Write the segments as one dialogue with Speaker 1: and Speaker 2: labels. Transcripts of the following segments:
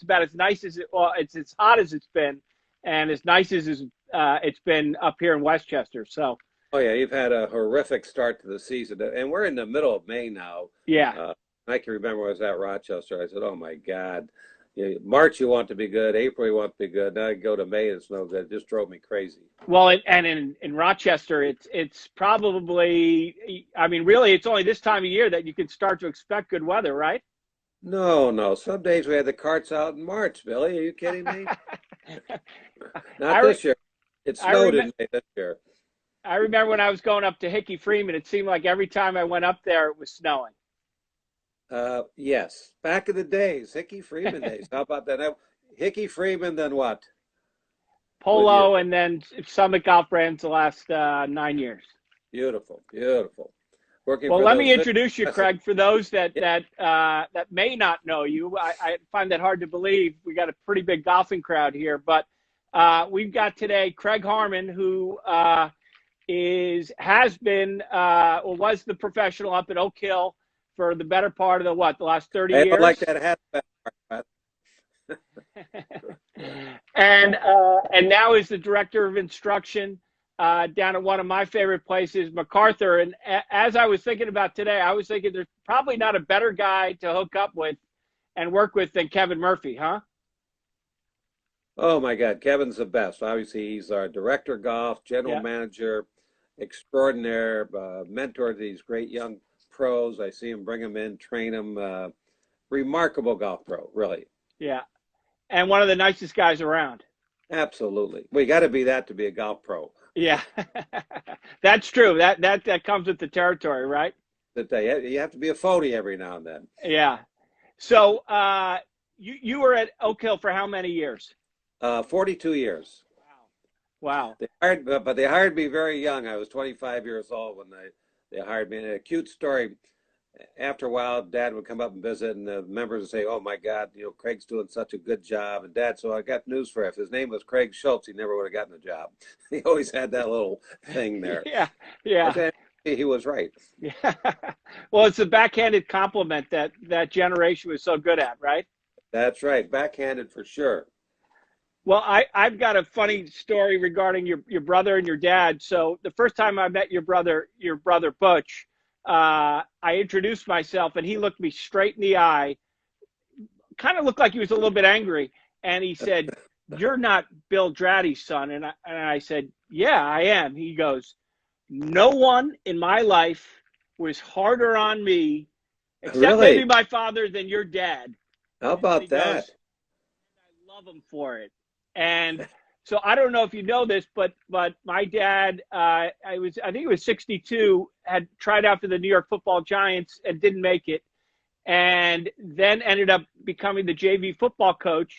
Speaker 1: about as nice as it's as hot as it's been, and as nice as it's been up here in Westchester. So
Speaker 2: Oh yeah, you've had a horrific start to the season, and we're in the middle of May now.
Speaker 1: yeah.
Speaker 2: I can remember when I was at Rochester. I said, "Oh my God, March you want to be good, April you want to be good. Now I go to May, it's no good." It just drove me crazy.
Speaker 1: Well, and in Rochester, it's probably, I mean, really, it's only this time of year that you can start to expect good weather, right?
Speaker 2: No, no. Some days we had the carts out in March, Billy. Are you kidding me?
Speaker 1: I
Speaker 2: Not
Speaker 1: re-
Speaker 2: this year. It
Speaker 1: I
Speaker 2: snowed
Speaker 1: remember
Speaker 2: in May this year.
Speaker 1: I remember when I was going up to Hickey Freeman, it seemed like every time I went up there, it was snowing.
Speaker 2: Yes, back in the days, Hickey Freeman days. How about that? Now, Hickey Freeman, then what? Good year.
Speaker 1: Polo and then Summit Golf Brands the last 9 years.
Speaker 2: Beautiful, beautiful. Working
Speaker 1: Well,
Speaker 2: for
Speaker 1: let
Speaker 2: those
Speaker 1: me introduce you,
Speaker 2: Midwestern.
Speaker 1: Craig. For those that
Speaker 2: Yeah,
Speaker 1: may not know you, I find that hard to believe. We got a pretty big golfing crowd here, but we've got today Craig Harmon, who has been or was the professional up at Oak Hill for the better part of the last 30
Speaker 2: I don't like
Speaker 1: years,
Speaker 2: that hat. But
Speaker 1: and now is the director of instruction down at one of my favorite places, MacArthur. And as I was thinking about today, I was thinking there's probably not a better guy to hook up with and work with than Kevin Murphy, huh?
Speaker 2: oh my God, Kevin's the best. Obviously, he's our director of golf, general
Speaker 1: Yeah,
Speaker 2: manager, extraordinaire, mentor to these great young pros. I see him bring them in, train them. Remarkable golf pro, really.
Speaker 1: yeah. And one of the nicest guys around.
Speaker 2: Absolutely. We got to be that to be a golf pro.
Speaker 1: Yeah, that's true. That comes with the territory, right?
Speaker 2: That you have to be a phony every now and then.
Speaker 1: Yeah. So you were at Oak Hill for how many years?
Speaker 2: 42 years.
Speaker 1: Wow.
Speaker 2: But they hired me very young. I was 25 years old when they hired me. And a cute story. After a while, Dad would come up and visit, and the members would say, "Oh my God, Craig's doing such a good job." And Dad, so I got news for you. If his name was Craig Schultz, he never would have gotten the job. He always had that little thing there.
Speaker 1: Yeah,
Speaker 2: I
Speaker 1: yeah,
Speaker 2: said, he was right.
Speaker 1: yeah. Well, it's a backhanded compliment that generation was so good at, right?
Speaker 2: That's right. Backhanded for sure.
Speaker 1: Well, I've got a funny story regarding your brother and your dad. So the first time I met your brother Butch, I introduced myself and he looked me straight in the eye, kind of looked like he was a little bit angry. And he said, "You're not B.Draddy's son." And I said, "Yeah, I am." He goes, "No one in my life was harder on me, except maybe
Speaker 2: Really?
Speaker 1: my father, than your dad."
Speaker 2: How
Speaker 1: And he
Speaker 2: about
Speaker 1: goes,
Speaker 2: that?
Speaker 1: "I love him for it." And so I don't know if you know this, but my dad, I think he was 62, had tried out for the New York Football Giants and didn't make it, and then ended up becoming the JV football coach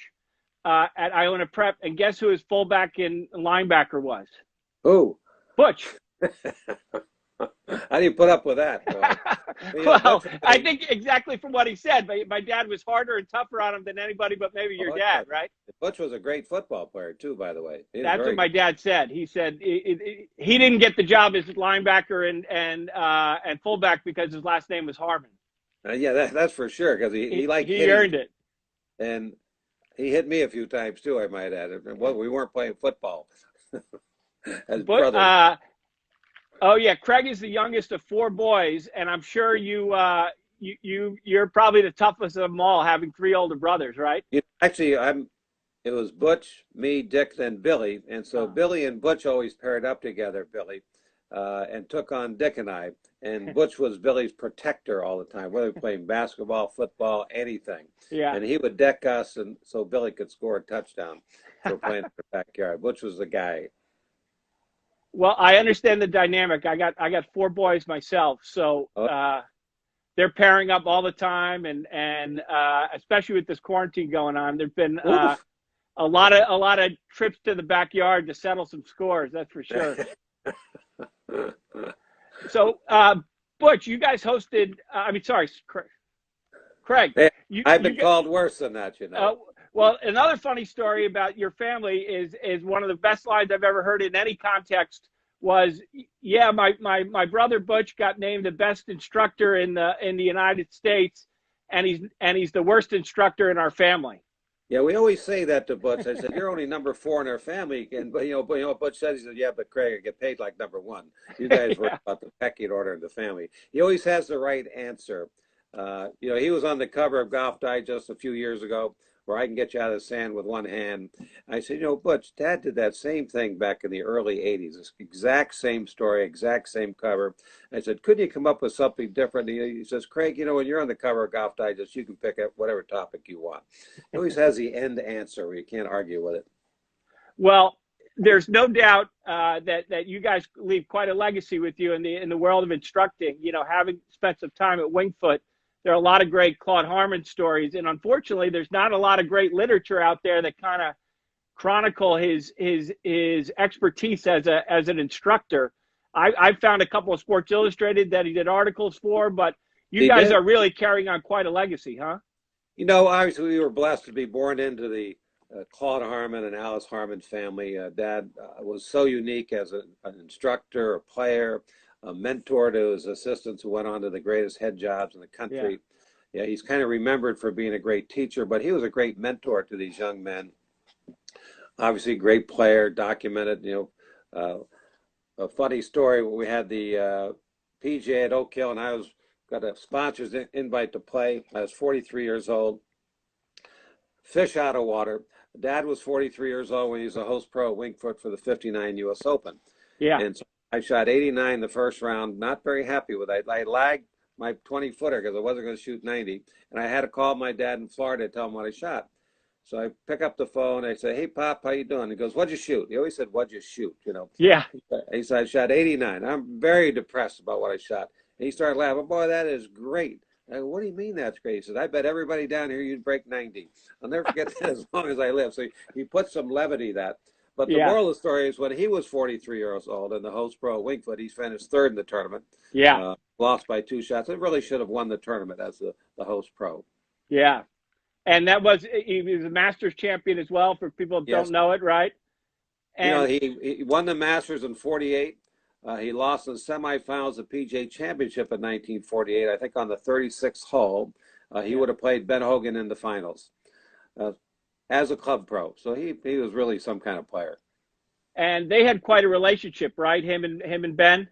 Speaker 1: at Iona Prep. And guess who his fullback and linebacker was?
Speaker 2: Oh,
Speaker 1: Butch.
Speaker 2: how do you put up with that, boy?
Speaker 1: Well,
Speaker 2: That's the
Speaker 1: I
Speaker 2: thing.
Speaker 1: think exactly from what he said, my dad was harder and tougher on him than anybody but maybe your
Speaker 2: Oh,
Speaker 1: dad,
Speaker 2: yeah.
Speaker 1: right?
Speaker 2: Butch was a great football player too, by the way. He was
Speaker 1: That's what
Speaker 2: very
Speaker 1: my
Speaker 2: good.
Speaker 1: dad said. He said he didn't get the job as linebacker and fullback because his last name was Harmon.
Speaker 2: Yeah, that's for sure because he liked
Speaker 1: He
Speaker 2: hitting,
Speaker 1: earned it.
Speaker 2: and he hit me a few times too, I might add. Well, we weren't playing football as
Speaker 1: But
Speaker 2: brothers.
Speaker 1: oh yeah, Craig is the youngest of four boys, and I'm sure you're probably the toughest of them all, having three older brothers, right?
Speaker 2: Actually, it was Butch, me, Dick, then Billy. And so
Speaker 1: Uh,
Speaker 2: Billy and Butch always paired up together, Billy, and took on Dick and I. And Butch was Billy's protector all the time, whether we were playing basketball, football, anything.
Speaker 1: yeah.
Speaker 2: And he would deck us and so Billy could score a touchdown. So we're playing in the backyard. Butch was the guy.
Speaker 1: Well, I understand the dynamic. I got four boys myself, so
Speaker 2: Oh,
Speaker 1: they're pairing up all the time, and especially with this quarantine going on, there've been
Speaker 2: oof.
Speaker 1: a lot of trips to the backyard to settle some scores. That's for sure. So, Butch, you guys hosted. I mean, sorry, Craig.
Speaker 2: Hey,
Speaker 1: You
Speaker 2: I've
Speaker 1: you
Speaker 2: been called worse than that.
Speaker 1: well, another funny story about your family is one of the best lines I've ever heard in any context was, yeah, my brother Butch got named the best instructor in the United States, and he's the worst instructor in our family.
Speaker 2: Yeah, we always say that to Butch. I said, "You're only number four in our family," and Butch said, he said, "Yeah, but Craig, I get paid like number one. You guys worry
Speaker 1: Yeah.
Speaker 2: about the pecking order in the family." He always has the right answer. He was on the cover of Golf Digest a few years ago, where I can get you out of the sand with one hand. I said, Butch, Dad did that same thing back in the early '80s. This exact same story, exact same cover. I said, couldn't you come up with something different? He says, Craig, when you're on the cover of Golf Digest, you can pick up whatever topic you want. He always has the end answer where you can't argue with it.
Speaker 1: Well, there's no doubt that you guys leave quite a legacy with you in the world of instructing. Having spent some time at Wingfoot, there are a lot of great Claude Harmon stories, and unfortunately, there's not a lot of great literature out there that kind of chronicle his expertise as an instructor. I found a couple of Sports Illustrated that he did articles for, but you
Speaker 2: He
Speaker 1: guys
Speaker 2: did.
Speaker 1: are really carrying on quite a legacy, huh?
Speaker 2: Obviously, we were blessed to be born into the Claude Harmon and Alice Harmon family. Dad was so unique as an instructor, a player, a mentor to his assistants who went on to the greatest head jobs in the
Speaker 1: Yeah.
Speaker 2: country. Yeah, he's kind of remembered for being a great teacher, but he was a great mentor to these young men. Obviously, great player, documented. A funny story. We had the PGA at Oak Hill, and I got a sponsor's invite to play. I was 43 years old. Fish out of water. Dad was 43 years old when he was a host pro at Wingfoot for the '59 U.S. Open.
Speaker 1: Yeah.
Speaker 2: And so I shot 89 the first round, not very happy with it. I lagged my 20-footer because I wasn't going to shoot 90. And I had to call my dad in Florida to tell him what I shot. So I pick up the phone. I say, "Hey, Pop, how you doing?" He goes, "What'd you shoot?" He always said, "What'd you shoot?"
Speaker 1: Yeah.
Speaker 2: He said, "I shot 89. I'm very depressed about what I shot." And he started laughing. "Boy, that is great." I go, "What do you mean that's great?" He said, "I bet everybody down here you'd break 90. I'll never forget that as long as I live." So he put some levity to that. But the
Speaker 1: Yeah.
Speaker 2: moral of the story is when he was 43 years old and the host pro at Wingfoot, he finished third in the tournament,
Speaker 1: Yeah.
Speaker 2: lost by 2 shots. It really should have won the tournament as the host pro.
Speaker 1: Yeah. And he was a Masters champion as well, for people that don't
Speaker 2: Yes.
Speaker 1: know it, right? And
Speaker 2: He won the Masters in '48. He lost in the semifinals of PGA Championship in 1948, I think on the 36th hole. He
Speaker 1: yeah.
Speaker 2: would have played Ben Hogan in the finals uh, as a club pro. So he was really some kind of player.
Speaker 1: And they had quite a relationship, right? Him and Ben.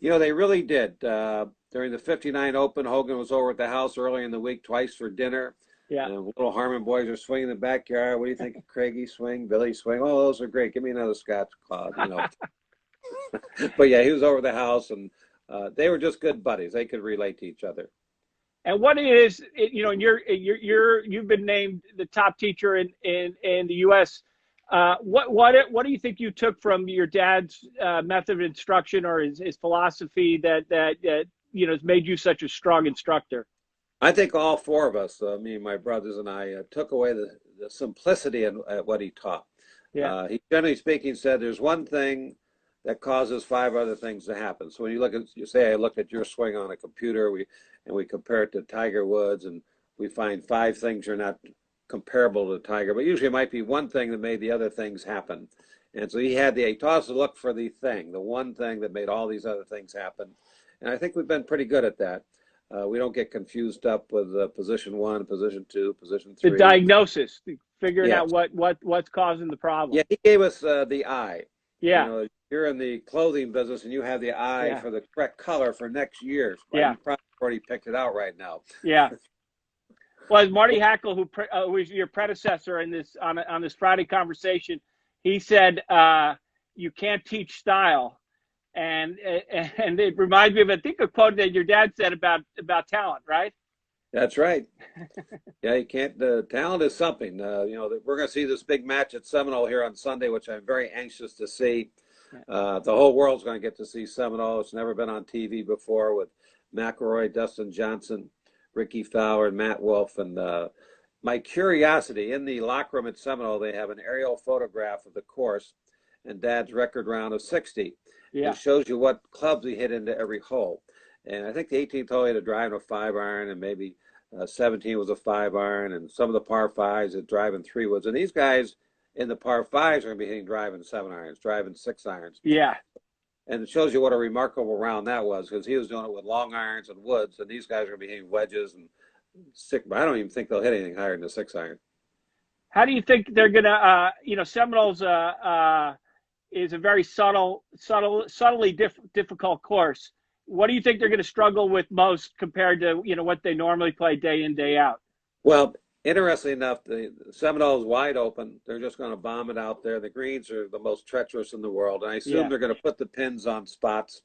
Speaker 2: They really did. During the '59 Open, Hogan was over at the house early in the week twice for dinner.
Speaker 1: Yeah.
Speaker 2: And little Harmon boys are swinging in the backyard. What do you think of Craigie swing, Billy swing? Oh, those are great. Give me another Scotch, Claude. But yeah, he was over the house, and they were just good buddies. They could relate to each other.
Speaker 1: And what it is, you've been named the top teacher in the U.S. What do you think you took from your dad's method of instruction or his philosophy that has made you such a strong instructor?
Speaker 2: I think all four of us, me and my brothers and I, took away the simplicity in what he taught.
Speaker 1: Yeah.
Speaker 2: He, generally speaking, said there's one thing that causes five other things to happen. So when I look at your swing on a computer, we compare it to Tiger Woods, and we find five things are not comparable to Tiger, but usually it might be one thing that made the other things happen. And so he taught us to look for the one thing that made all these other things happen. And I think we've been pretty good at that. We don't get confused up with position one, position two, position
Speaker 1: The
Speaker 2: three.
Speaker 1: diagnosis, figuring
Speaker 2: Yes.
Speaker 1: out what's causing the problem.
Speaker 2: Yeah, he gave us the eye.
Speaker 1: Yeah.
Speaker 2: You're in the clothing business and you have the eye
Speaker 1: Yeah.
Speaker 2: for the correct color for next year. Right?
Speaker 1: Yeah.
Speaker 2: You probably already picked it out right now.
Speaker 1: Yeah. Well, as Marty Hackle, who was your predecessor on this Friday conversation, he said, "You can't teach style," and it reminds me of, I think, a quote that your dad said about talent, right?
Speaker 2: That's right. Yeah, you can't. Talent is something. We're going to see this big match at Seminole here on Sunday, which I'm very anxious to see. The whole world's going to get to see Seminole. It's never been on TV before, with McIlroy, Dustin Johnson, Ricky Fowler, and Matt Wolff. And my curiosity, in the locker room at Seminole, they have an aerial photograph of the course and Dad's record round of 60.
Speaker 1: Yeah.
Speaker 2: It shows you what clubs he hit into every hole. And I think the 18th hole he had a drive and a 5-iron, and maybe 17 was a 5-iron, and some of the par fives at driving 3-woods. And these guys in the par fives are going to be hitting driving 7-irons, driving 6-irons.
Speaker 1: Yeah.
Speaker 2: And it shows you what a remarkable round that was, because he was doing it with long irons and woods, and these guys are going to be hitting wedges and six. I don't even think they'll hit anything higher than a 6-iron.
Speaker 1: How do you think they're gonna? Seminoles is a very subtly difficult course. What do you think they're going to struggle with most compared to what they normally play day in day out?
Speaker 2: Well, interestingly enough, the Seminole is wide open. They're just going to bomb it out there. The greens are the most treacherous in the world, and I assume
Speaker 1: Yeah,
Speaker 2: they're going to put the pins on spots.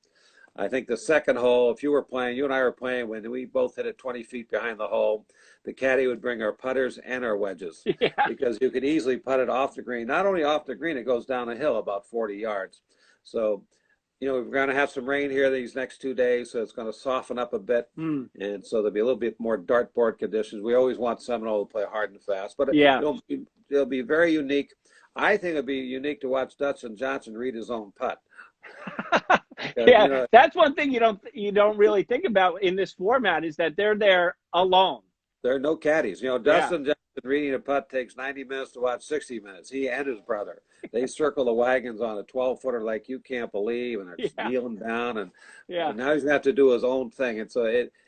Speaker 2: I think the second hole, if you were playing, you and I were playing when we both hit it 20 feet behind the hole, the caddy would bring our putters and our wedges
Speaker 1: yeah,
Speaker 2: because you could easily putt it off the green. Not only off the green, it goes down a hill about 40 yards. So we're going to have some rain here these next 2 days, so it's going to soften up a bit.
Speaker 1: mm,
Speaker 2: And so there'll be a little bit more dartboard conditions. We always want Seminole to play hard and fast, but
Speaker 1: yeah.
Speaker 2: it'll be very unique. I think it'll be unique to watch Dustin Johnson read his own putt.
Speaker 1: Yeah, that's one thing you don't really think about in this format is that they're there alone.
Speaker 2: There are no caddies.
Speaker 1: Yeah,
Speaker 2: Dustin Johnson reading a putt takes 90 minutes to watch 60 minutes. He and his brother. They circle the wagons on a 12-footer like you can't believe, and they're just
Speaker 1: yeah,
Speaker 2: kneeling down. And
Speaker 1: yeah,
Speaker 2: now he's going to have to do his own thing. And so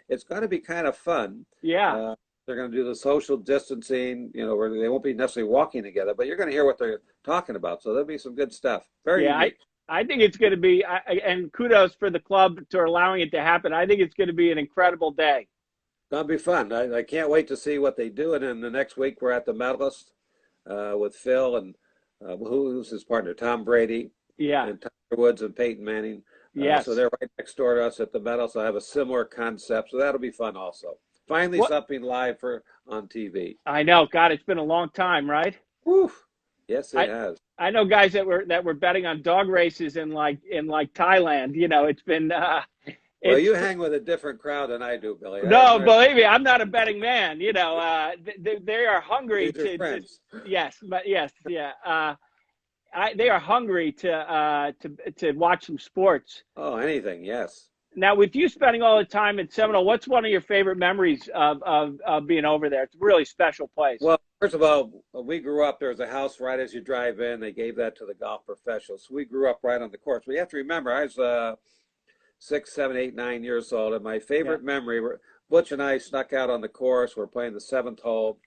Speaker 2: it's going to be kind of fun.
Speaker 1: yeah,
Speaker 2: They're going to do the social distancing, where they won't be necessarily walking together, but you're going to hear what they're talking about. So there'll be some good stuff. Very
Speaker 1: yeah.
Speaker 2: unique.
Speaker 1: I think it's going to be, and kudos for the club to allowing it to happen. I think it's going to be an incredible day.
Speaker 2: Going to be fun. I can't wait to see what they do. And then the next week we're at the Medalist with Phil and who's his partner, Tom Brady,
Speaker 1: Yeah.
Speaker 2: and Tiger Woods and Peyton Manning.
Speaker 1: Yes.
Speaker 2: So they're right next door to us at the Medalist. I have a similar concept, so that'll be fun also. Finally,
Speaker 1: What?
Speaker 2: something live on TV.
Speaker 1: I know. God, it's been a long time, right?
Speaker 2: Woo! Yes, it has.
Speaker 1: I know guys that were betting on dog races in Thailand. It's been.
Speaker 2: Well, you hang with a different crowd than I do, Billy.
Speaker 1: No, believe me, I'm not a betting man. They are hungry
Speaker 2: These are friends.
Speaker 1: yes, but yes, yeah. They are hungry to watch some sports.
Speaker 2: Oh, anything, yes.
Speaker 1: Now, with you spending all the time in Seminole, what's one of your favorite memories of being over there? It's a really special place.
Speaker 2: Well, first of all, when we grew up, there was a house right as you drive in. They gave that to the golf professionals. So we grew up right on the course. But you have to remember, I was 6, 7, 8, 9 years old, and my favorite memory, Butch and I snuck out on the course. We're playing the seventh hole,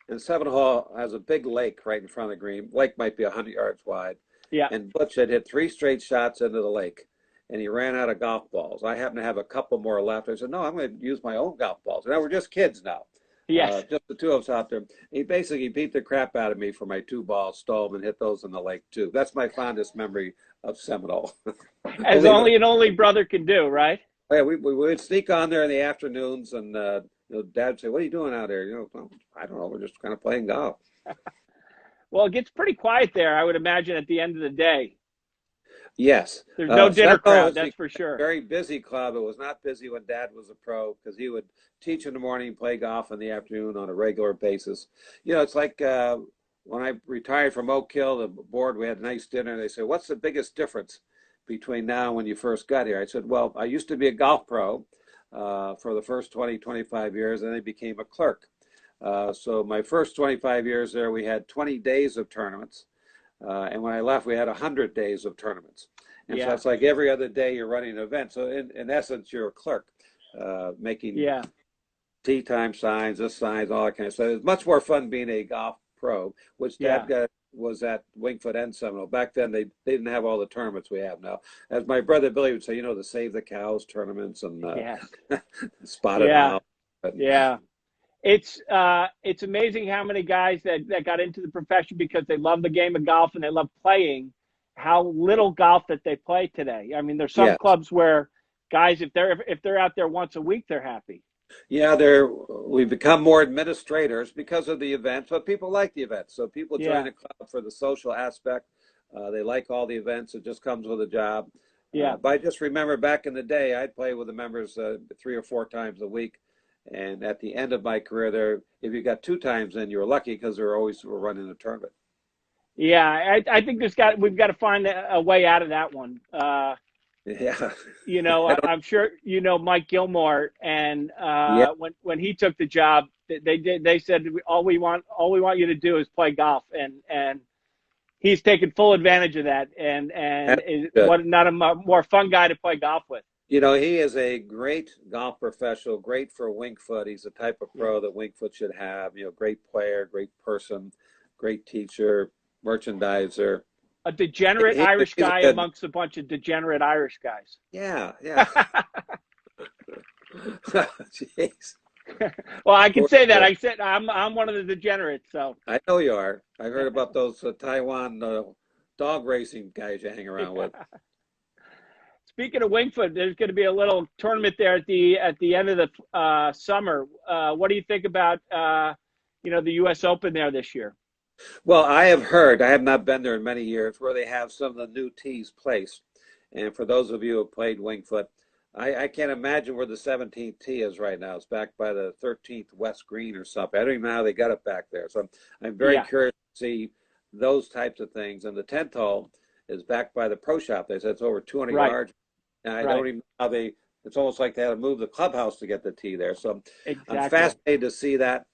Speaker 2: and the seventh hole has a big lake right in front of the green. Lake might be 100 yards wide.
Speaker 1: Yeah.
Speaker 2: And Butch had hit 3 straight shots into the lake, and he ran out of golf balls. I happened to have a couple more left. I said, no, I'm going to use my own golf balls. Now we're just kids now.
Speaker 1: Yes.
Speaker 2: Just the two of us out there. He basically beat the crap out of me for my 2 balls, stole them, and hit those in the lake too. That's my fondest memory of Seminole.
Speaker 1: As only an only brother can do, right?
Speaker 2: Yeah, we would sneak on there in the afternoons, and Dad would say, "What are you doing out there?" Well, I don't know. We're just kind of playing golf.
Speaker 1: Well, it gets pretty quiet there, I would imagine, at the end of the day.
Speaker 2: Yes.
Speaker 1: There's no dinner crowd,
Speaker 2: was
Speaker 1: that's for sure.
Speaker 2: Very busy club. It was not busy when Dad was a pro because he would teach in the morning, play golf in the afternoon on a regular basis. It's like when I retired from Oak Hill, the board, we had a nice dinner, and they said, "What's the biggest difference between now and when you first got here?" I said, "Well, I used to be a golf pro for the first 20, 25 years, and then I became a clerk. So my first 25 years there, we had 20 days of tournaments. And when I left, we had 100 days of tournaments. And so it's like every other day you're running an event. So in essence, you're a clerk making tee time signs, signs, all that kind of stuff. It's much more fun being a golf pro, which Dad was at Wingfoot and Seminole. Back then, they didn't have all the tournaments we have now. As my brother Billy would say, the Save the Cows tournaments and Spotted Owl.
Speaker 1: Yeah. It's amazing how many guys that got into the profession because they love the game of golf and they love playing, how little golf that they play today. I mean, there's some clubs where guys, if they're out there once a week, they're happy.
Speaker 2: Yeah, we've become more administrators because of the events, but people like the events. So people join the club for the social aspect. They like all the events. It just comes with a job. But I just remember back in the day, I'd play with the members 3 or 4 times a week. And at the end of my career there, if you got 2 times in, you were lucky because were running a tournament.
Speaker 1: Yeah, I think we've got to find a way out of that one. I'm sure Mike Gilmore, and when he took the job, they said all we want you to do is play golf, and he's taken full advantage of that, and is not a more fun guy to play golf with.
Speaker 2: He is a great golf professional, great for Wingfoot. He's the type of pro that Wingfoot should have. Great player, great person. great teacher, merchandiser.
Speaker 1: A degenerate Irish
Speaker 2: He's a
Speaker 1: guy
Speaker 2: good,
Speaker 1: amongst a bunch of degenerate Irish guys.
Speaker 2: yeah, yeah. Jeez.
Speaker 1: Well, I can
Speaker 2: Poor
Speaker 1: say that.
Speaker 2: boy.
Speaker 1: I said I'm one of the degenerates. So
Speaker 2: I know you are. I've heard about those Taiwan dog racing guys you hang around with.
Speaker 1: yeah. Speaking of Wingfoot, there's going to be a little tournament there at the end of the summer. What do you think about the U.S. Open there this year?
Speaker 2: Well, I have heard, I have not been there in many years, where they have some of the new tees placed. And for those of you who have played Wingfoot, I can't imagine where the 17th tee is right now. It's back by the 13th West Green or something. I don't even know how they got it back there. So I'm very
Speaker 1: Yeah,
Speaker 2: curious to see those types of things. And the 10th hole is back by the pro shop. They said it's over 200
Speaker 1: right,
Speaker 2: yards. And I
Speaker 1: right,
Speaker 2: don't even know how it's almost like they had to move the clubhouse to get the tee there. So I'm
Speaker 1: exactly.
Speaker 2: fascinated to see that.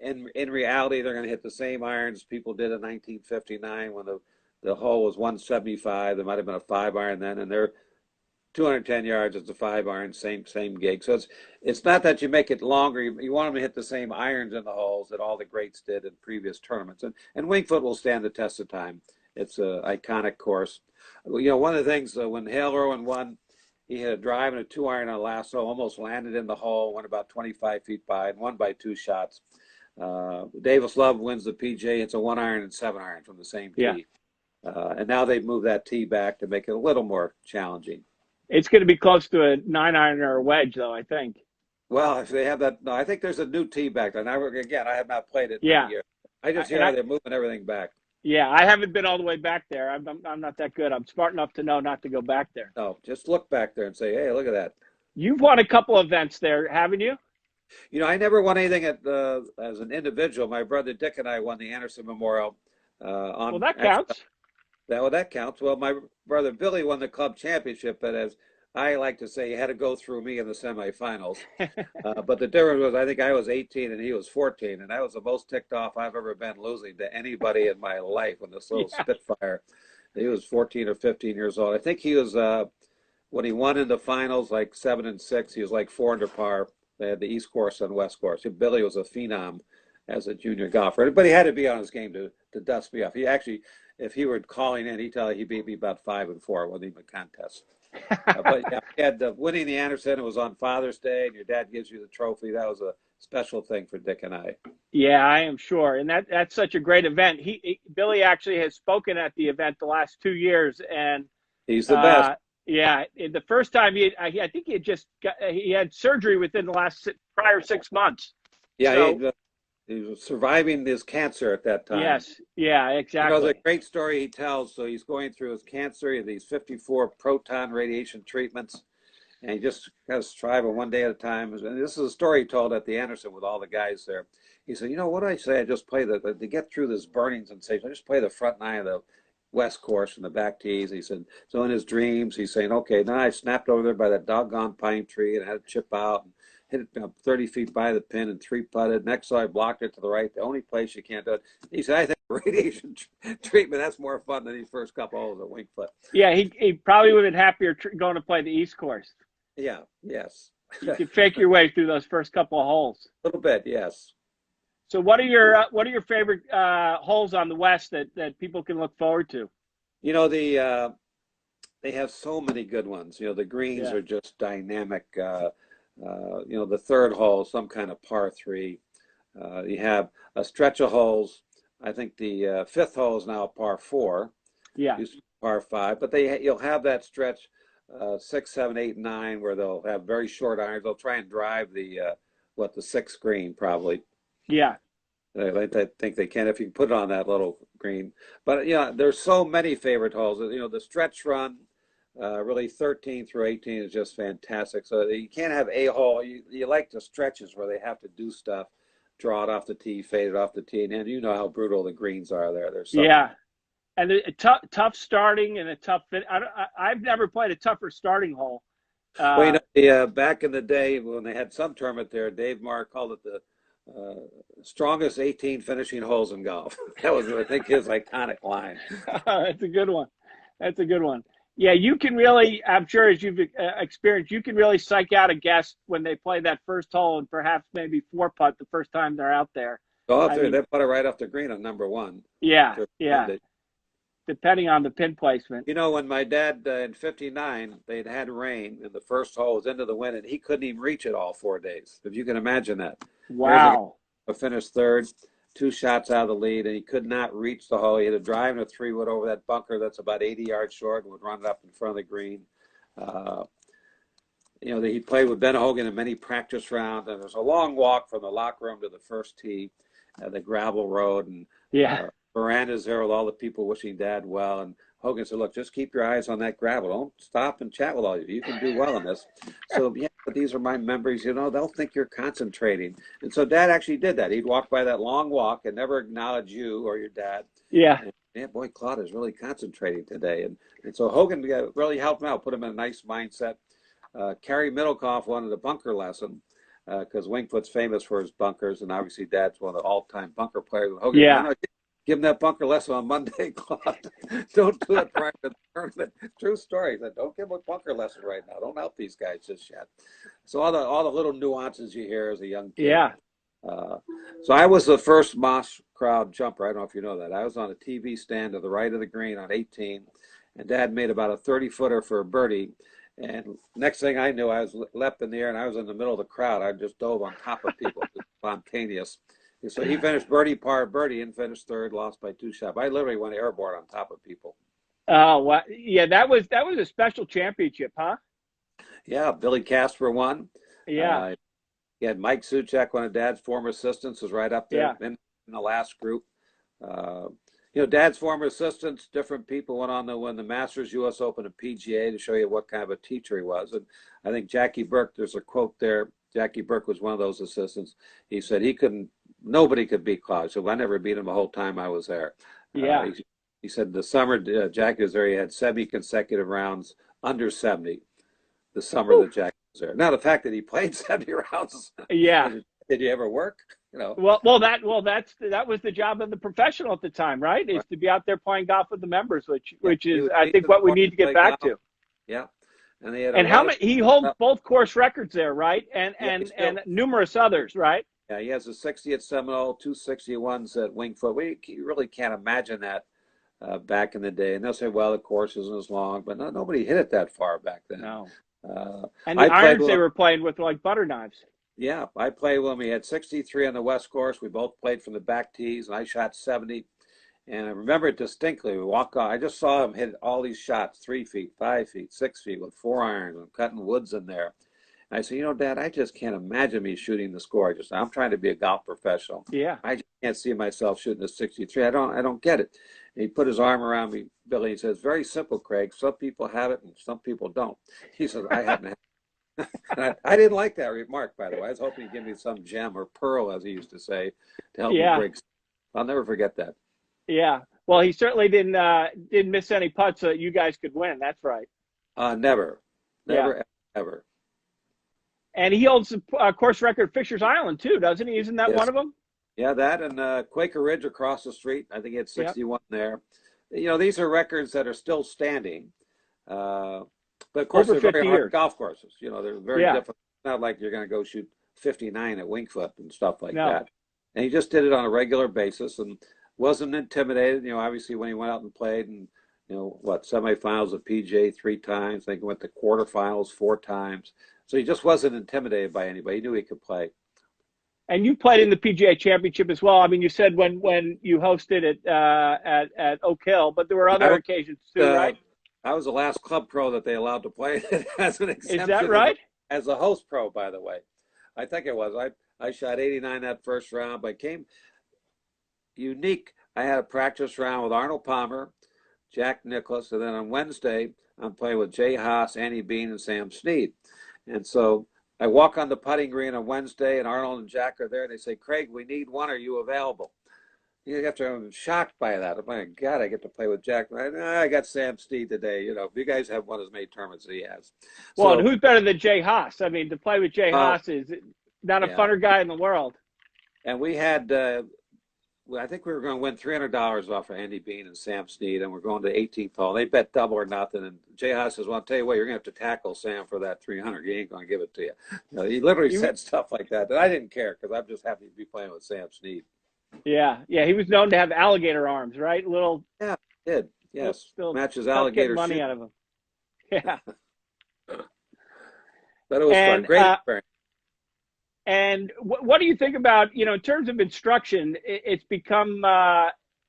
Speaker 2: In reality, they're going to hit the same irons people did in 1959 when the hole was 175. There might have been a 5 iron then, and they're 210 yards as a 5 iron, same gig. So it's not that you make it longer. You want them to hit the same irons in the holes that all the greats did in previous tournaments. And Wingfoot will stand the test of time. It's an iconic course. One of the things when Hale Irwin won, he had a drive and a 2 iron on last hole, almost landed in the hole, went about 25 feet by, and won by 2 shots. Davis Love wins the PJ. It's a 1 iron and 7 iron from the same
Speaker 1: Yeah,
Speaker 2: tee. And now they've moved that tee back to make it a little more challenging.
Speaker 1: it's going to be close to a 9 iron or a wedge, though. I think.
Speaker 2: Well, if they have that, no, I think there's a new tee back there. Now, again, I have not played it in many
Speaker 1: Yeah,
Speaker 2: years. I just
Speaker 1: and
Speaker 2: hear they're moving everything back.
Speaker 1: yeah, I haven't been all the way back there. I'm not that good. I'm smart enough to know not to go back there.
Speaker 2: No, just look back there and say, hey, look at that.
Speaker 1: You've won a couple events there, haven't you?
Speaker 2: I never won anything as an individual. My brother Dick and I won the Anderson Memorial
Speaker 1: Well,
Speaker 2: on
Speaker 1: that
Speaker 2: actually
Speaker 1: counts.
Speaker 2: that counts. Well, my brother Billy won the club championship, but as I like to say, he had to go through me in the semifinals. But the difference was, I think I was 18 and he was 14, and that was the most ticked off I've ever been losing to anybody in my life. When this little
Speaker 1: Yeah.
Speaker 2: Spitfire, he was 14 or 15 years old. I think he was when he won in the finals, like 7-6. He was like 4 under par. They had the East Course and West Course. Billy was a phenom as a junior golfer, but he had to be on his game to dust me off. He actually, if he were calling in, he'd tell you he beat me about 5-4. It wasn't even a contest. But yeah, we had winning the Anderson. It was on Father's Day, and your dad gives you the trophy. That was a special thing for Dick and I.
Speaker 1: Yeah, I am sure, and that's such a great event. Billy actually has spoken at the event the last 2 years, and
Speaker 2: He's the best.
Speaker 1: yeah, the first time I think he had surgery within the prior 6 months.
Speaker 2: Yeah,
Speaker 1: So
Speaker 2: he was surviving his cancer at that time.
Speaker 1: yes, yeah,
Speaker 2: It's a
Speaker 1: exactly.
Speaker 2: great story he tells. So he's going through his cancer, he had these 54 proton radiation treatments, and he just has to survive one day at a time. And this is a story he told at the Anderson with all the guys there. He said, what do I say? I just play to get through this burning sensation. I just play the front nine of the West Course and the back tees. He said, so in his dreams, he's saying, okay, now I snapped over there by that doggone pine tree and had to chip out and hit it 30 feet by the pin and 3-putted. Next, so I blocked it to the right, the only place you can't do it. He said, I think radiation treatment, that's more fun than these first couple holes at Wingfoot.
Speaker 1: Yeah, he probably would have been happier going to play the East Course.
Speaker 2: Yeah, yes.
Speaker 1: You could fake your way through those first couple of holes.
Speaker 2: A little bit, yes.
Speaker 1: So what are your favorite holes on the West that people can look forward to?
Speaker 2: They have so many good ones. The greens
Speaker 1: Yeah,
Speaker 2: are just dynamic. The third hole, some kind of par three. You have a stretch of holes. I think the fifth hole is now a par four.
Speaker 1: yeah,
Speaker 2: Used to be par five, but you'll have that stretch 6, 7, 8, 9 where they'll have very short irons. They'll try and drive the sixth green probably.
Speaker 1: yeah,
Speaker 2: I think they can if you can put it on that little green. But there's so many favorite holes. The stretch run, really 13 through 18 is just fantastic. So you can't have a hole. You like the stretches where they have to do stuff, draw it off the tee, fade it off the tee, and you know how brutal the greens are there. There's some.
Speaker 1: yeah. And a tough starting and a tough fit. I've never played a tougher starting hole.
Speaker 2: Well, back in the day when they had some tournament there, Dave Marr called it the strongest 18 finishing holes in golf. That was, I think, his iconic line.
Speaker 1: That's a good one. That's a good one. Yeah, you can really, I'm sure as you've experienced, you can really psych out a guest when they play that first hole and perhaps maybe 4-putt the first time they're out there.
Speaker 2: Go up
Speaker 1: I
Speaker 2: there,
Speaker 1: mean,
Speaker 2: they put it right off the green on number one.
Speaker 1: yeah,
Speaker 2: Just
Speaker 1: yeah.
Speaker 2: Monday.
Speaker 1: Depending on the pin placement.
Speaker 2: You know, when my dad in '59, they'd had rain, and the first hole was into the wind, and he couldn't even reach it all 4 days. If you can imagine that. Here's a guy
Speaker 1: Wow.
Speaker 2: who finished third, 2 shots out of the lead, and he could not reach the hole. He had to drive in a 3-wood over that bunker that's about 80 yards short and would run it up in front of the green. Uh, you know, he played with Ben Hogan in many practice rounds, and there's a long walk from the locker room to the first tee, the gravel road, and
Speaker 1: Yeah.
Speaker 2: verandas there with all the people wishing Dad well. And Hogan said, "Look, just keep your eyes on that gravel. Don't stop and chat with all of you. You can do well in this." So yeah, but these are my memories. You know, they'll think you're concentrating, and so Dad actually did that. He'd walk by that long walk and never acknowledge you or your dad.
Speaker 1: Yeah.
Speaker 2: And, man, boy, Claude is really concentrating today, and so Hogan really helped him out, put him in a nice mindset. Kerry Middlecoff wanted a bunker lesson because Wingfoot's famous for his bunkers, and obviously Dad's one of the all-time bunker players. And Hogan, no,
Speaker 1: Yeah.
Speaker 2: no, give him that bunker lesson on Monday, Claude. Don't do it prior to the tournament. True story. He said, don't give him a bunker lesson right now. Don't help these guys just yet. So all the little nuances you hear as a young kid.
Speaker 1: Yeah.
Speaker 2: So I was the first Moss crowd jumper. I don't know if you know that. I was on a TV stand to the right of the green on 18, and Dad made about a 30-footer for a birdie. And next thing I knew, I was leapt in the air, and I was in the middle of the crowd. I just dove on top of people, spontaneous. And so he finished birdie, par, birdie, and finished third, lost by 2 shots. I literally went airborne on top of people.
Speaker 1: Oh, wow. Yeah, that was a special championship, huh?
Speaker 2: Yeah, Billy Casper won.
Speaker 1: Yeah.
Speaker 2: He had Mike Suchek, one of Dad's former assistants, was right up there
Speaker 1: Yeah.
Speaker 2: in the last group. Uh, you know, Dad's former assistants, different people went on to win the Masters, U.S. Open, and PGA to show you what kind of a teacher he was. And I think Jackie Burke, there's a quote there. Jackie Burke was one of those assistants. He said nobody could beat Claude. So I never beat him the whole time I was there.
Speaker 1: Yeah.
Speaker 2: He said the summer Jackie was there, he had 70 consecutive rounds under 70 the summer that Jackie was there. Now, the fact that he played 70 rounds,
Speaker 1: Yeah.
Speaker 2: did you ever work? You know,
Speaker 1: That was the job of the professional at the time, right? Is to be out there playing golf with the members, which is I think what we need to get back to.
Speaker 2: Yeah, and they had
Speaker 1: And how many he holds both course records there, right? And numerous others, right?
Speaker 2: Yeah, he has a 60 at Seminole, 261s at Wingfoot. You really can't imagine that back in the day. And they'll say, well, the course isn't as long, but nobody hit it that far back then.
Speaker 1: No. And the irons they were playing with were like butter knives.
Speaker 2: Yeah, I played with him. He had 63 on the West course. We both played from the back tees, and I shot 70. And I remember it distinctly. We walked on. I just saw him hit all these shots, 3 feet, 5 feet, 6 feet with 4 irons and cutting woods in there. And I said, you know, Dad, I just can't imagine me shooting the score. I'm trying to be a golf professional.
Speaker 1: Yeah.
Speaker 2: I just can't see myself shooting a 63. I don't get it. And he put his arm around me, Billy. He says, very simple, Craig. Some people have it and some people don't. He says, I happen to have it. And I didn't like that remark, by the way. I was hoping he'd give me some gem or pearl, as he used to say, to help me break. I'll never forget that.
Speaker 1: Yeah. Well, he certainly didn't miss any putts so that you guys could win. That's right.
Speaker 2: Never, ever.
Speaker 1: And he holds a course record Fisher's Island too, doesn't he? Isn't that one of them?
Speaker 2: Yeah, that and Quaker Ridge across the street. I think he had 61 there. You know, these are records that are still standing. But of course,
Speaker 1: Over
Speaker 2: they're
Speaker 1: 50
Speaker 2: very
Speaker 1: years.
Speaker 2: hard golf courses. You know, they're very difficult. It's not like you're going to go shoot 59 at Wingfoot and stuff like that. And he just did it on a regular basis and wasn't intimidated. You know, obviously when he went out and played and, you know, semifinals of PGA 3 times. I think he went to quarterfinals 4 times. So he just wasn't intimidated by anybody. He knew he could play.
Speaker 1: And you played in the PGA Championship as well. I mean, you said when you hosted at Oak Hill, but there were other occasions too, right?
Speaker 2: I was the last club pro that they allowed to play as an exemption.
Speaker 1: Is that right?
Speaker 2: As a host pro, by the way. I think it was. I shot 89 that first round, but came unique. I had a practice round with Arnold Palmer, Jack Nicklaus, and then on Wednesday, I'm playing with Jay Haas, Annie Bean, and Sam Snead. And so I walk on the putting green on Wednesday, and Arnold and Jack are there, and they say, Craig, we need one. Are you available? You have to, I'm shocked by that. I'm like, God, I get to play with Jack. I got Sam Snead today. You know, if you guys have won as many tournaments as he has.
Speaker 1: Well, and who's better than Jay Haas? I mean, to play with Jay Haas is not a funner guy in the world.
Speaker 2: And we had, I think we were going to win $300 off of Andy Bean and Sam Snead, and we're going to 18th hole. They bet double or nothing, and Jay Haas says, well, I'll tell you what, you're going to have to tackle Sam for that 300. He ain't going to give it to you. You know, he literally said stuff like that I didn't care because I'm just happy to be playing with Sam Snead.
Speaker 1: Yeah, yeah. He was known to have alligator arms, right?
Speaker 2: Yeah, did. Yes.
Speaker 1: Little
Speaker 2: Matches
Speaker 1: tough getting
Speaker 2: alligator shoe.
Speaker 1: money out of him. Yeah.
Speaker 2: But it was fun.
Speaker 1: And
Speaker 2: Great experience.
Speaker 1: what do you think about, in terms of instruction? It's become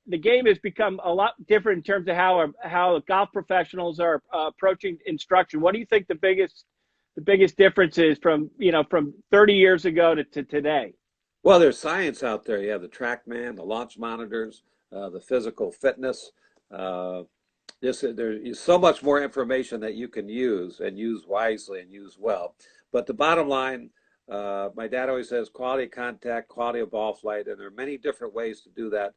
Speaker 1: the game has become a lot different in terms of how golf professionals are approaching instruction. What do you think the biggest difference is from 30 years ago to today?
Speaker 2: Well, there's science out there. You have the TrackMan, the launch monitors, the physical fitness. Uh, there's so much more information that you can use and use wisely and use well. But the bottom line, my dad always says quality of contact, quality of ball flight, and there are many different ways to do that.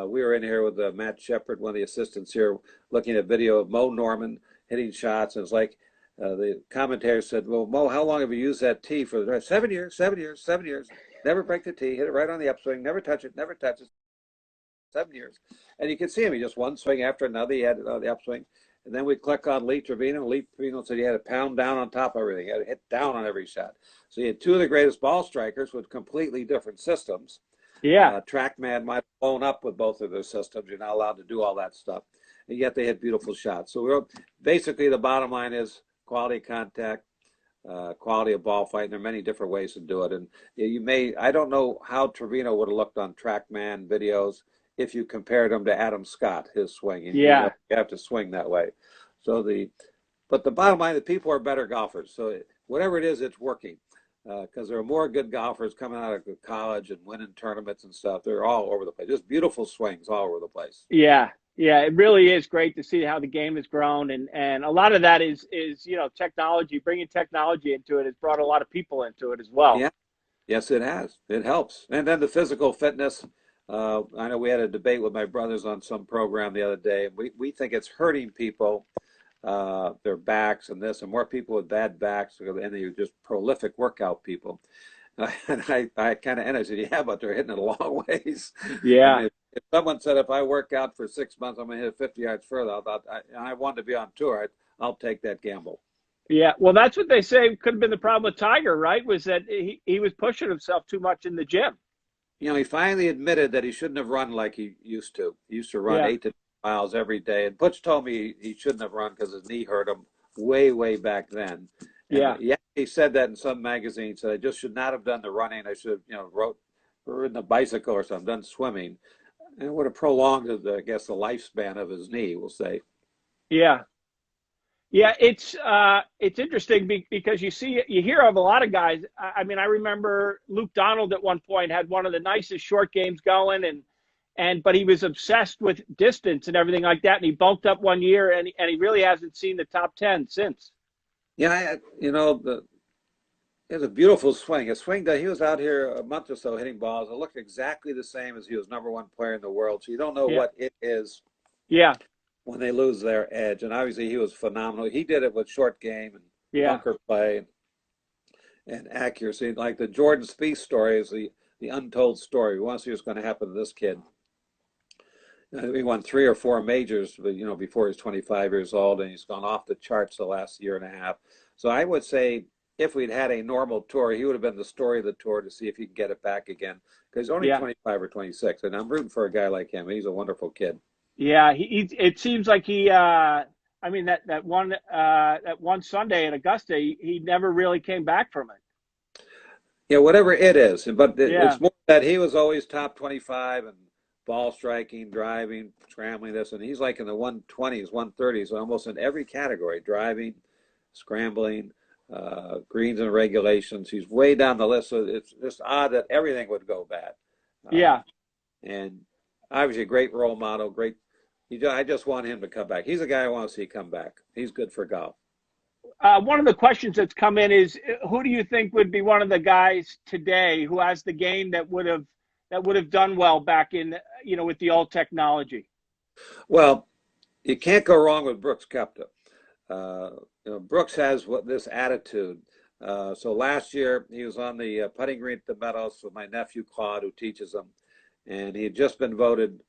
Speaker 2: We were in here with Matt Shepard, one of the assistants here, looking at video of Mo Norman hitting shots. And it's like the commentator said, well, Mo, how long have you used that tee for? 7 years, 7 years, 7 years. Never break the tee, hit it right on the upswing, never touch it, never touch it. 7 years. And you can see him, he just one swing after another, he had it on the upswing. And then we click on Lee Trevino. Lee Trevino said he had to pound down on top of everything. He had to hit down on every shot. So he had two of the greatest ball strikers with completely different systems.
Speaker 1: Yeah,
Speaker 2: TrackMan might have blown up with both of their systems. You're not allowed to do all that stuff. And yet they hit beautiful shots. So basically the bottom line is quality contact, quality of ball fight. And there are many different ways to do it. And I don't know how Trevino would have looked on TrackMan videos if you compared him to Adam Scott, his swing. And
Speaker 1: yeah,
Speaker 2: you have to swing that way. But the bottom line is people are better golfers. So whatever it is, it's working. Because there are more good golfers coming out of college and winning tournaments and stuff. They're all over the place. Just beautiful swings all over the place.
Speaker 1: yeah, yeah. It really is great to see how the game has grown, and a lot of that is technology. Bringing technology into it has brought a lot of people into it as well.
Speaker 2: Yeah. Yes, it has. It helps. And then the physical fitness. I know we had a debate with my brothers on some program the other day. We think it's hurting people, their backs and this, and more people with bad backs, and they're just prolific workout people. And I kind of ended, I said, yeah, but they're hitting it a long ways. I
Speaker 1: Yeah,
Speaker 2: mean, if someone said if I work out for 6 months, I'm going to hit it 50 yards further, I wanted to be on tour, I'll take that gamble.
Speaker 1: yeah. Well, that's what they say could have been the problem with Tiger, right? Was that he was pushing himself too much in the gym.
Speaker 2: He finally admitted that he shouldn't have run like he used to. He used to run
Speaker 1: Yeah,
Speaker 2: 8 to 10 miles every day. And Butch told me he shouldn't have run because his knee hurt him way, way back then. And
Speaker 1: yeah,
Speaker 2: yeah, he said that in some magazine. Said I just should not have done the running. I should have, ridden a bicycle or something, done swimming. And it would have prolonged, I guess, the lifespan of his knee, we'll say.
Speaker 1: yeah. Yeah, it's interesting because you hear of a lot of guys. I mean, I remember Luke Donald at one point had one of the nicest short games going, but he was obsessed with distance and everything like that, and he bulked up one year, and he really hasn't seen the top 10 since.
Speaker 2: Yeah, it was a beautiful swing. A swing that he was out here a month or so hitting balls. It looked exactly the same as he was number one player in the world. So you don't know
Speaker 1: Yeah,
Speaker 2: what it is
Speaker 1: yeah,
Speaker 2: when they lose their edge. And obviously he was phenomenal. He did it with short game and
Speaker 1: yeah,
Speaker 2: bunker play and accuracy. Like the Jordan Spieth story is the untold story. We want to see what's going to happen to this kid. He won 3 or 4 majors, before he's 25 years old, and he's gone off the charts the last year and a half. So I would say if we'd had a normal tour, he would have been the story of the tour to see if he can get it back again. Because he's only
Speaker 1: yeah,
Speaker 2: 25 or 26, and I'm rooting for a guy like him. He's a wonderful kid.
Speaker 1: yeah. It seems like he. I mean that one Sunday in Augusta, he never really came back from it.
Speaker 2: Yeah, whatever it is. But
Speaker 1: Yeah,
Speaker 2: it's more that he was always top 25 and ball striking, driving, scrambling, this. And he's like in the 120s, 130s, almost in every category, driving, scrambling, greens and regulations. He's way down the list. So it's just odd that everything would go bad. Uh,
Speaker 1: yeah.
Speaker 2: and obviously a great role model, great. I just want him to come back. He's a guy I want to see come back. He's good for golf.
Speaker 1: One of the questions that's come in is who do you think would be one of the guys today who has the game that would have done well back in with the old technology?
Speaker 2: Well, you can't go wrong with Brooks Koepka. Brooks has this attitude. So last year he was on the putting green at the Meadows with my nephew Claude, who teaches him, and he had just been voted.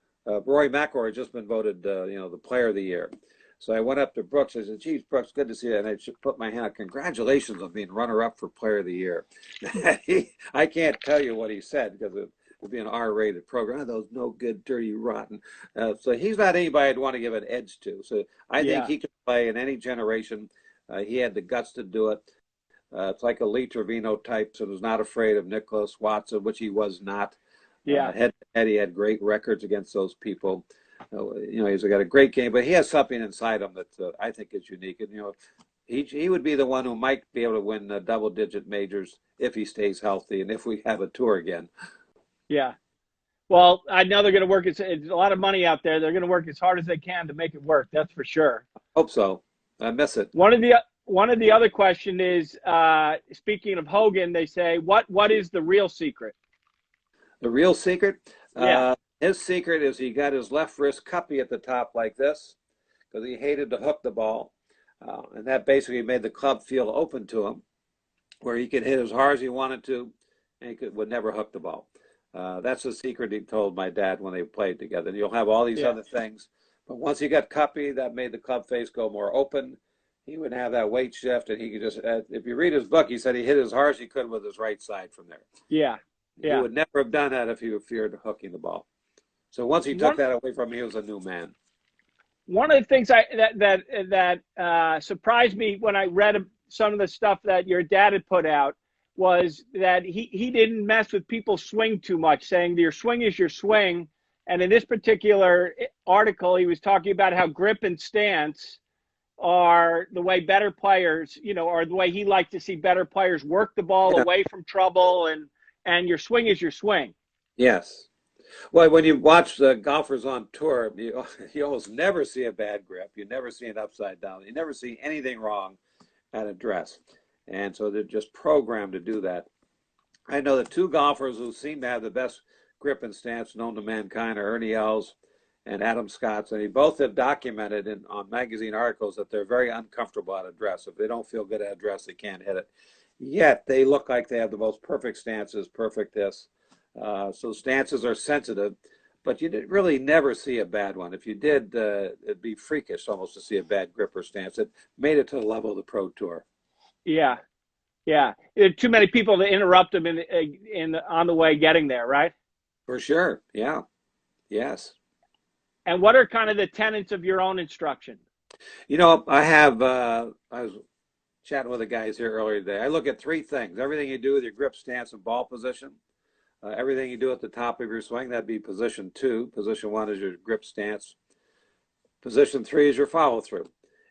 Speaker 2: Rory McIlroy had just been voted, the Player of the Year. So I went up to Brooks. I said, "Geez, Brooks, good to see you." And I just put my hand up. Congratulations on being runner-up for Player of the Year. I can't tell you what he said because It'll be an R-rated program. Those no good, dirty, rotten. So he's not anybody I'd want to give an edge to. So I think
Speaker 1: Yeah.
Speaker 2: he can play in any generation. He had the guts to do it. It's like a Lee Trevino type, so was not afraid of Nicholas Watson, which he was not.
Speaker 1: Yeah.
Speaker 2: Head to head, he had great records against those people. He's got a great game, but he has something inside him that I think is unique. And he would be the one who might be able to win double-digit majors if he stays healthy and if we have a tour again.
Speaker 1: Yeah. Well, I know they're going to work. It's a lot of money out there. They're going to work as hard as they can to make it work. That's for sure.
Speaker 2: Hope so. I miss it.
Speaker 1: One of the other question is, speaking of Hogan, they say, what is the real secret?
Speaker 2: The real secret?
Speaker 1: Yeah.
Speaker 2: His secret is he got his left wrist cuppy at the top like this because he hated to hook the ball. And that basically made the club feel open to him, where he could hit as hard as he wanted to, and would never hook the ball. That's the secret he told my dad when they played together. You'll have all these other things, but once he got cuppy, that made the club face go more open. He would have that weight shift, and he could just, if you read his book, he said he hit as hard as he could with his right side from there.
Speaker 1: Yeah.
Speaker 2: He would never have done that if he feared hooking the ball. So once he took that away from him, he was a new man.
Speaker 1: One of the things that surprised me when I read some of the stuff that your dad had put out was that he didn't mess with people's swing too much, saying your swing is your swing. And in this particular article, he was talking about how grip and stance are the way better players, or the way he liked to see better players work the ball away from trouble, and your swing is your swing.
Speaker 2: Yes. Well, when you watch the golfers on tour, you almost never see a bad grip. You never see an upside down. You never see anything wrong at address. And so they're just programmed to do that. I know the two golfers who seem to have the best grip and stance known to mankind are Ernie Els and Adam Scott. And they both have documented on magazine articles that they're very uncomfortable at address. If they don't feel good at address, they can't hit it. Yet they look like they have the most perfect stances, perfect this. So stances are sensitive, but you really never see a bad one. If you did, it'd be freakish almost to see a bad grip or stance. It made it to the level of the Pro Tour.
Speaker 1: Yeah, yeah. Too many people to interrupt them on the way getting there, right?
Speaker 2: For sure. Yeah. Yes.
Speaker 1: And what are kind of the tenets of your own instruction?
Speaker 2: I was chatting with the guys here earlier today. I look at three things: everything you do with your grip, stance, and ball position. Everything you do at the top of your swing, that'd be position 2. Position 1 is your grip stance. Position 3 is your follow through.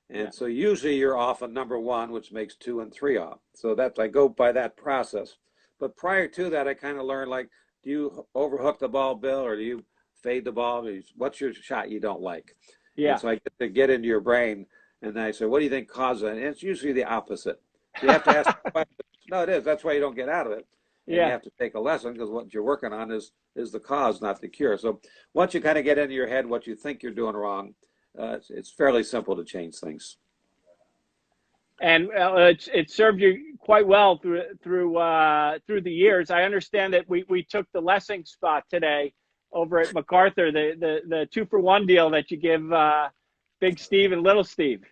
Speaker 2: And so usually you're off on number 1, which makes 2 and 3 off. So I go by that process. But prior to that, I kind of learned, like, do you overhook the ball, Bill, or do you fade the ball? What's your shot you don't like?
Speaker 1: Yeah.
Speaker 2: And so I get to get into your brain, and I say, what do you think causes it? And it's usually the opposite. You have to ask questions. No, it is. That's why you don't get out of it. And you have to take a lesson, because what you're working on is the cause, not the cure. So once you kind of get into your head what you think you're doing wrong, it's fairly simple to change things.
Speaker 1: And it served you quite well through the years. I understand that we took the Lessing spot today over at MacArthur, the 2-for-1 deal that you give Big Steve and Little Steve.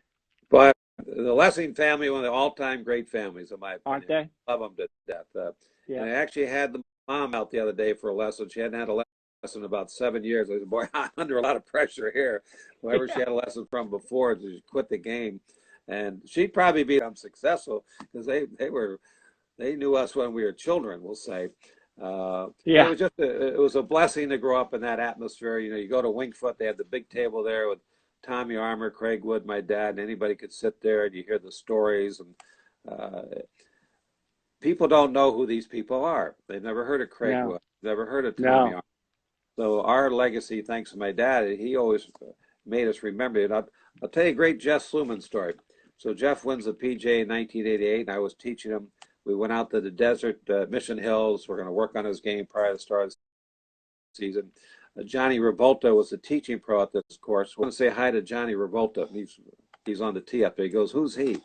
Speaker 2: But the Lessing family, one of the all-time great families, in my opinion.
Speaker 1: Aren't they?
Speaker 2: Love them to death. And I actually had the mom out the other day for a lesson. She hadn't had a lesson in about 7 years. I said, boy, I'm under a lot of pressure here. Whoever she had a lesson from before, she quit the game. And she'd probably become successful because they knew us when we were children, we'll say. It was a blessing to grow up in that atmosphere. You go to Wingfoot, they had the big table there with Tommy Armour, Craig Wood, my dad, and anybody could sit there and you hear the stories. And people don't know who these people are. They've never heard of Craig Wood, never heard of Tommy Armour. So our legacy, thanks to my dad, he always made us remember it. I'll tell you a great Jeff Sluman story. So Jeff wins the PGA in 1988, and I was teaching him. We went out to the desert, Mission Hills. We're going to work on his game prior to the start of the season. Johnny Revolta was the teaching pro at this course. I want to say hi to Johnny Revolta. He's on the tee up there. He goes, who's he?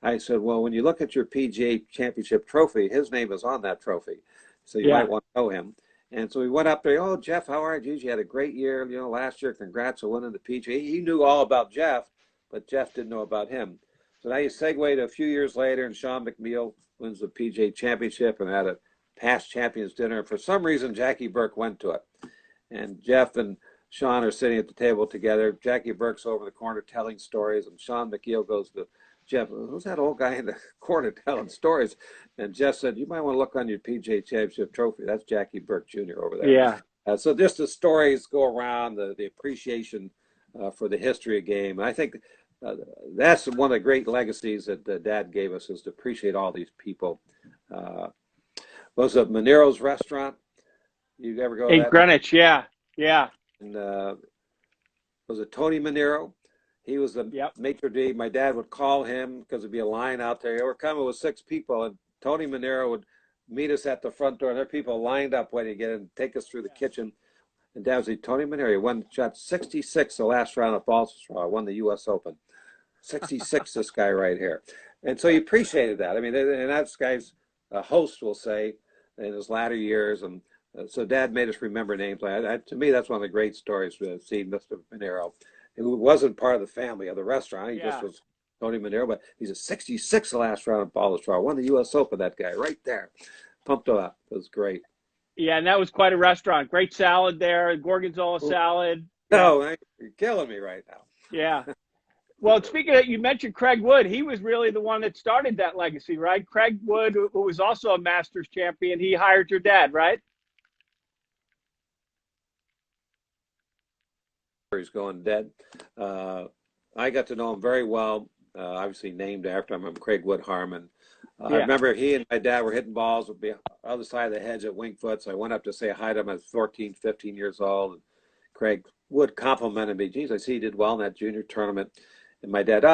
Speaker 2: I said, well, when you look at your PGA Championship trophy, his name is on that trophy. So you might want to know him. And so we went up there. Oh, Jeff, how are you? You had a great year, last year. Congrats on winning the PGA. He knew all about Jeff, but Jeff didn't know about him. So now you segue to a few years later, and Sean McNeil wins the PGA Championship and had a past champions dinner. For some reason, Jackie Burke went to it. And Jeff and Sean are sitting at the table together. Jackie Burke's over the corner telling stories, and Sean McKeel goes to Jeff, who's that old guy in the corner telling stories? And Jeff said, you might want to look on your PGA Championship trophy. That's Jackie Burke Jr. over there.
Speaker 1: Yeah.
Speaker 2: So just the stories go around, the appreciation for the history of game. And I think that's one of the great legacies that Dad gave us, is to appreciate all these people. Was it Manero's restaurant? You ever go to
Speaker 1: In
Speaker 2: that?
Speaker 1: Greenwich, yeah. Yeah.
Speaker 2: And was it Tony Manero? He was the maitre d'. My dad would call him because there'd be a line out there. We're coming with 6 people, and Tony Manero would meet us at the front door, and there are people lined up waiting to get in, take us through the kitchen. And Dad would say, Tony Manero, he won, shot 66 the last round of Balsasraw, won the U.S. Open. 66, this guy right here. And so he appreciated that. I mean, and that guy's a host, will say, in his latter years. And so Dad made us remember names. To me, that's one of the great stories, seeing Mr. Manero, who wasn't part of the family of the restaurant. He just was Tony Manero, but he's a 66 the last round of Balsasraw, won the U.S. Open, that guy right there. Pumped up. It was great.
Speaker 1: Yeah, and that was quite a restaurant. Great salad there, gorgonzola salad.
Speaker 2: No, you're killing me right now.
Speaker 1: Yeah. Well, speaking of, you mentioned Craig Wood. He was really the one that started that legacy, right? Craig Wood, who was also a Masters champion, he hired your dad, right?
Speaker 2: He's going dead. I got to know him very well, obviously named after him. I'm Craig Wood Harmon. I remember he and my dad were hitting balls on the other side of the hedge at Wingfoot, so I went up to say hi to him. I was 14, 15 years old. And Craig Wood complimented me. Geez, I see you did well in that junior tournament. And my dad,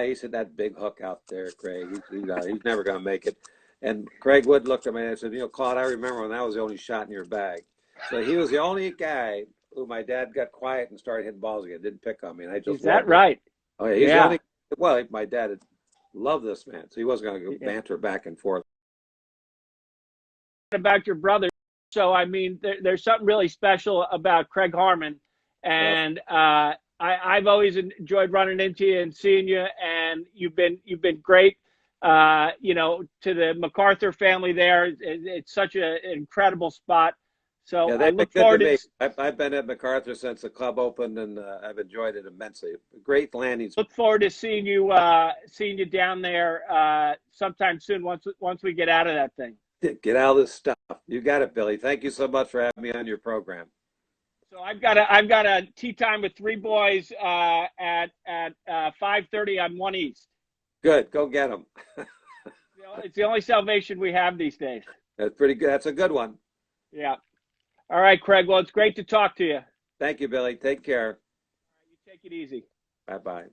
Speaker 2: he said, that big hook out there, Craig. He's never going to make it. And Craig Wood looked at me and said, Claude, I remember when that was the only shot in your bag. So he was the only guy who my dad got quiet and started hitting balls again, didn't pick on me. And I just
Speaker 1: Is that right?
Speaker 2: Oh, yeah, he's the only. Well, my dad had loved this man, so he wasn't going to go banter back and forth.
Speaker 1: About your brother. So, I mean, there's something really special about Craig Harmon. And I've always enjoyed running into you and seeing you, and you've been great. To the MacArthur family there, it's such an incredible spot. So I look forward to
Speaker 2: I've been at MacArthur since the club opened, and I've enjoyed it immensely. Great landings.
Speaker 1: Look forward to seeing you down there sometime soon once we get out of that thing.
Speaker 2: Get out of this stuff. You got it, Billy. Thank you so much for having me on your program.
Speaker 1: So I've got a tea time with 3 boys at 5:30 on 1 East.
Speaker 2: Good, go get them.
Speaker 1: It's the only salvation we have these days.
Speaker 2: That's pretty good. That's a good one.
Speaker 1: Yeah. All right, Craig. Well, it's great to talk to you.
Speaker 2: Thank you, Billy. Take care.
Speaker 1: All right, you take it easy.
Speaker 2: Bye-bye.